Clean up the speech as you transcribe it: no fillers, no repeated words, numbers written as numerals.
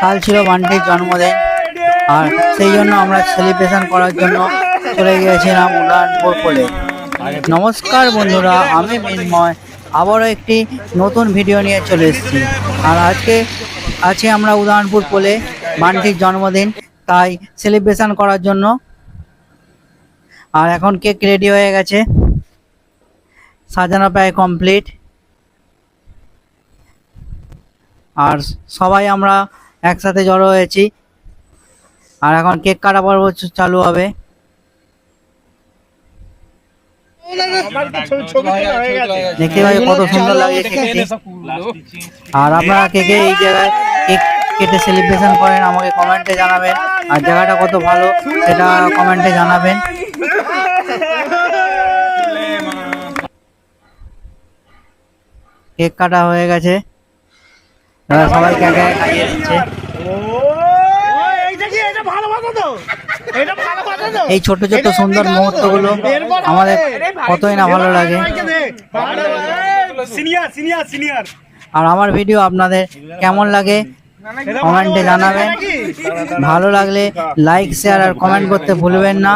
কাল ছিল বান্টির জন্মদিন, আর সেই জন্য আমরা সেলিব্রেশন করার জন্য চলে গিয়েছিলাম উদয়নপুর পোলে। নমস্কার বন্ধুরা, আমি মিন্ময় আবারও একটি নতুন ভিডিও নিয়ে চলে এসেছি। আর আজকে আছি আমরা উদয়নপুর পোলে, বান্টির জন্মদিন, তাই সেলিব্রেশন করার জন্য। আর এখন কেক রেডি হয়ে গেছে, সাজানো প্রায় কমপ্লিট। আর সবাই আমরা একসাথে জড়ো হয়েছি, আর এখন কেক কাটা পর্ব চালু হবে। দেখতে পাচ্ছি কত সুন্দর লাগে কেকটি। আর আপনারা কেকে এই জায়গায় কেক কেটে সেলিব্রেশন করেন, আমাকে কমেন্টে জানাবেন। আর জায়গাটা কত ভালো সেটা কমেন্টে জানাবেন। কেক কাটা হয়ে গেছে, সবাই কেকে খাইয়ে দিচ্ছে। এই ছোট ছোট সুন্দর মুহূর্তগুলো আমাদের কতই না ভালো লাগে। আর আমার ভিডিও আপনাদের কেমন লাগে কমেন্টে জানাবেন। ভালো লাগলে লাইক, শেয়ার আর কমেন্ট করতে ভুলবেন না।